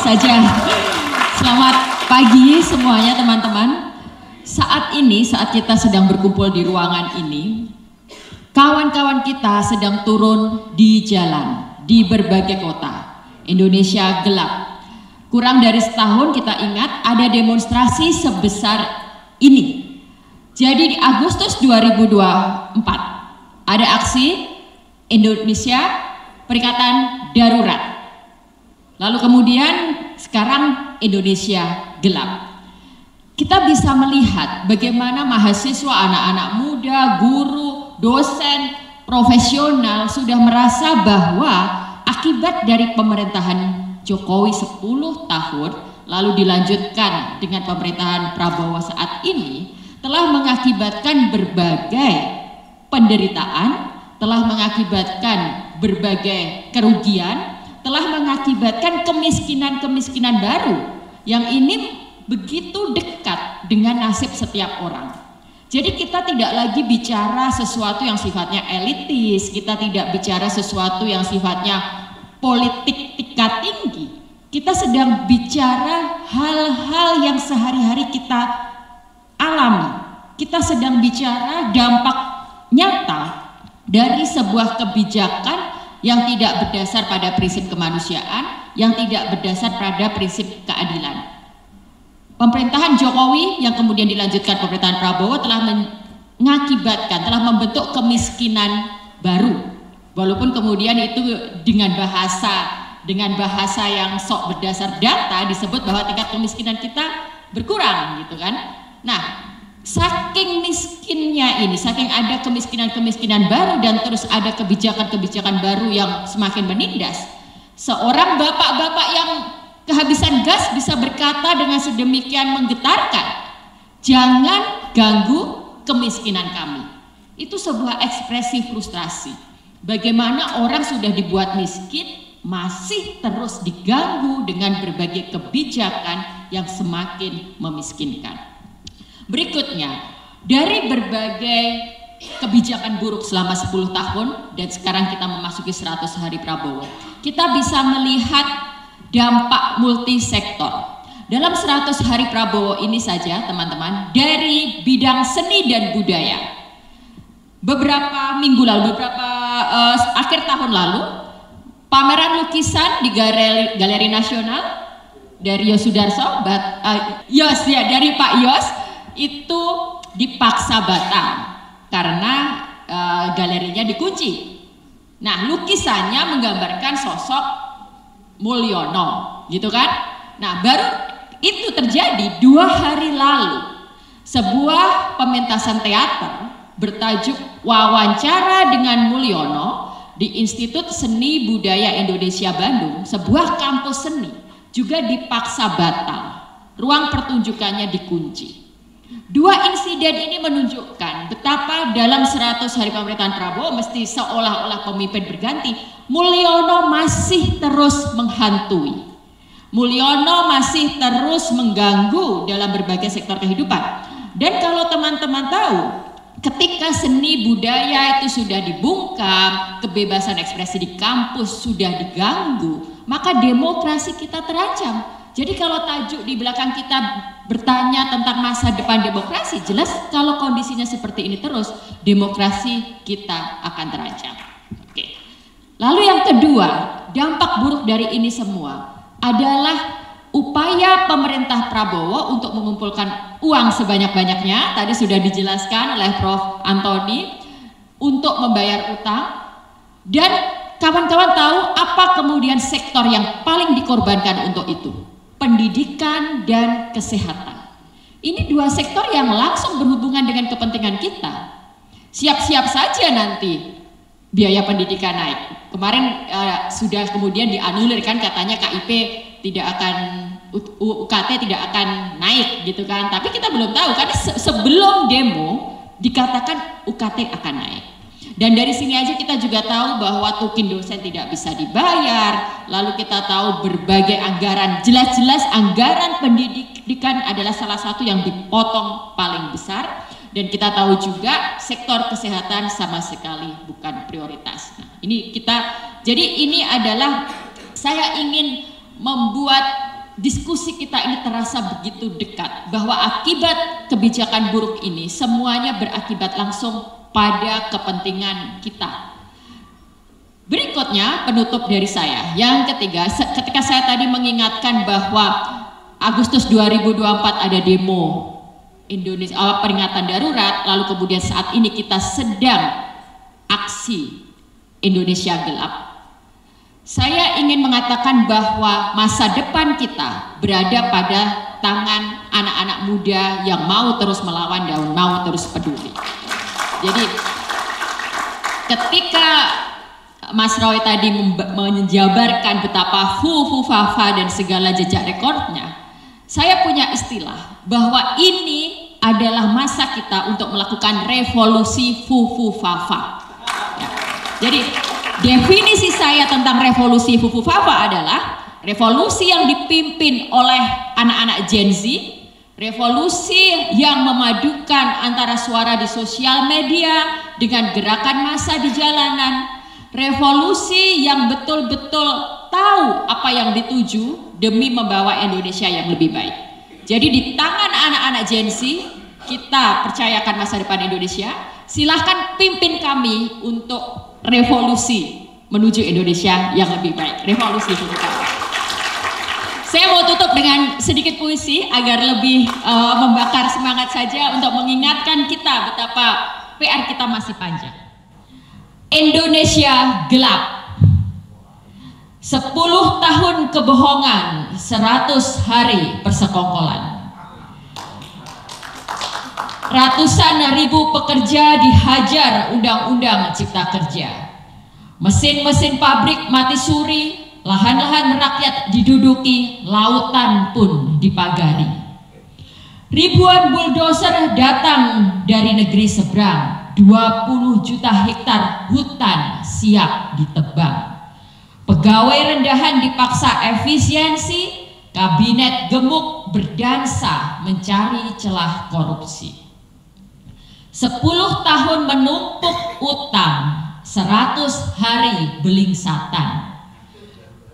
saja. Selamat pagi semuanya teman-teman. Saat ini, saat kita sedang berkumpul di ruangan ini, kawan-kawan kita sedang turun di jalan, di berbagai kota. Indonesia gelap. Kurang dari setahun kita ingat ada demonstrasi sebesar ini. Jadi di Agustus 2024 ada aksi Indonesia Peringatan Darurat. Lalu kemudian sekarang Indonesia gelap. Kita bisa melihat bagaimana mahasiswa, anak-anak muda, guru, dosen, profesional sudah merasa bahwa akibat dari pemerintahan Jokowi 10 tahun lalu dilanjutkan dengan pemerintahan Prabowo saat ini telah mengakibatkan berbagai penderitaan, telah mengakibatkan berbagai kerugian, telah mengakibatkan kemiskinan-kemiskinan baru yang ini begitu dekat dengan nasib setiap orang. Jadi kita tidak lagi bicara sesuatu yang sifatnya elitis, kita tidak bicara sesuatu yang sifatnya politik tingkat tinggi. Kita sedang bicara hal-hal yang sehari-hari kita alami. Kita sedang bicara dampak nyata dari sebuah kebijakan yang tidak berdasar pada prinsip kemanusiaan, yang tidak berdasar pada prinsip keadilan. Pemerintahan Jokowi yang kemudian dilanjutkan pemerintahan Prabowo telah mengakibatkan, telah membentuk kemiskinan baru. Walaupun kemudian itu dengan bahasa yang sok berdasar data disebut bahwa tingkat kemiskinan kita berkurang gitu kan. Nah, saking miskinnya ini, saking ada kemiskinan-kemiskinan baru dan terus ada kebijakan-kebijakan baru yang semakin menindas, seorang bapak-bapak yang kehabisan gas bisa berkata dengan sedemikian menggetarkan, jangan ganggu kemiskinan kami. Itu sebuah ekspresi frustrasi. Bagaimana orang sudah dibuat miskin masih terus diganggu dengan berbagai kebijakan yang semakin memiskinkan. Berikutnya, dari berbagai kebijakan buruk selama 10 tahun dan sekarang kita memasuki 100 hari Prabowo, kita bisa melihat dampak multisektor. Dalam 100 hari Prabowo ini saja teman-teman, dari bidang seni dan budaya, beberapa minggu lalu, akhir tahun lalu, pameran lukisan di Galeri Nasional dari Yos Sudarso, dari Pak Yos, itu dipaksa batal karena galerinya dikunci. Nah, lukisannya menggambarkan sosok Mulyono, gitu kan? Nah, baru itu terjadi 2 hari lalu. Sebuah pementasan teater bertajuk Wawancara dengan Mulyono di Institut Seni Budaya Indonesia Bandung, sebuah kampus seni, juga dipaksa batal. Ruang pertunjukannya dikunci. 2 insiden ini menunjukkan betapa dalam 100 hari pemerintahan Prabowo mesti seolah-olah pemimpin berganti, Mulyono masih terus menghantui. Mulyono masih terus mengganggu dalam berbagai sektor kehidupan. Dan kalau teman-teman tahu, ketika seni budaya itu sudah dibungkam, kebebasan ekspresi di kampus sudah diganggu, maka demokrasi kita terancam. Jadi kalau tajuk di belakang kita bertanya tentang masa depan demokrasi, jelas kalau kondisinya seperti ini terus, demokrasi kita akan terancam. Oke. Lalu yang kedua, dampak buruk dari ini semua adalah upaya pemerintah Prabowo untuk mengumpulkan uang sebanyak-banyaknya, tadi sudah dijelaskan oleh Prof. Antoni, untuk membayar utang, dan kawan-kawan tahu apa kemudian sektor yang paling dikorbankan untuk itu? Pendidikan dan kesehatan. Ini 2 sektor yang langsung berhubungan dengan kepentingan kita. Siap-siap saja nanti biaya pendidikan naik. Kemarin sudah kemudian dianulir kan, katanya KIP tidak akan, UKT tidak akan naik gitu kan. Tapi kita belum tahu karena sebelum demo dikatakan UKT akan naik. Dan dari sini aja kita juga tahu bahwa tukin dosen tidak bisa dibayar, lalu kita tahu berbagai anggaran, jelas-jelas anggaran pendidikan adalah salah satu yang dipotong paling besar, dan kita tahu juga sektor kesehatan sama sekali bukan prioritas. Nah, ini kita, jadi ini adalah saya ingin membuat diskusi kita ini terasa begitu dekat, bahwa akibat kebijakan buruk ini semuanya berakibat langsung pada kepentingan kita. Berikutnya penutup dari saya, yang ketiga, ketika saya tadi mengingatkan bahwa Agustus 2024 ada demo Indonesia, peringatan darurat, lalu kemudian saat ini kita sedang aksi Indonesia gelap. Saya ingin mengatakan bahwa masa depan kita berada pada tangan anak-anak muda yang mau terus melawan dan mau terus peduli. Jadi ketika Mas Roy tadi menjabarkan betapa Fufufafa dan segala jejak rekornya, saya punya istilah bahwa ini adalah masa kita untuk melakukan revolusi Fufufafa. Ya. Jadi definisi saya tentang revolusi Fufufafa adalah revolusi yang dipimpin oleh anak-anak Gen Z, revolusi yang memadukan antara suara di sosial media dengan gerakan massa di jalanan, revolusi yang betul-betul tahu apa yang dituju demi membawa Indonesia yang lebih baik. Jadi di tangan anak-anak Gen Z, kita percayakan masa depan Indonesia. Silahkan pimpin kami untuk revolusi menuju Indonesia yang lebih baik. Revolusi kita. Saya mau tutup dengan sedikit puisi agar lebih membakar semangat saja untuk mengingatkan kita betapa PR kita masih panjang. Indonesia gelap. 10 tahun kebohongan, 100 hari persekongkolan. Ratusan ribu pekerja dihajar Undang-Undang Cipta Kerja. Mesin-mesin pabrik mati suri, lahan-lahan rakyat diduduki, lautan pun dipagari. Ribuan bulldozer datang dari negeri seberang, 20 juta hektar hutan siap ditebang. Pegawai rendahan dipaksa efisiensi, kabinet gemuk berdansa mencari celah korupsi. 10 tahun menumpuk utang, 100 hari belingsatan.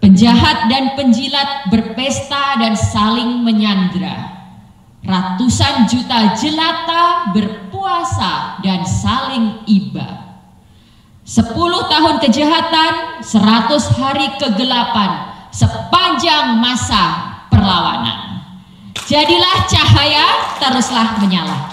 Penjahat dan penjilat berpesta dan saling menyandra. Ratusan juta jelata berpuasa dan saling iba. 10 tahun kejahatan, 100 hari kegelapan, sepanjang masa perlawanan. Jadilah cahaya, teruslah menyala.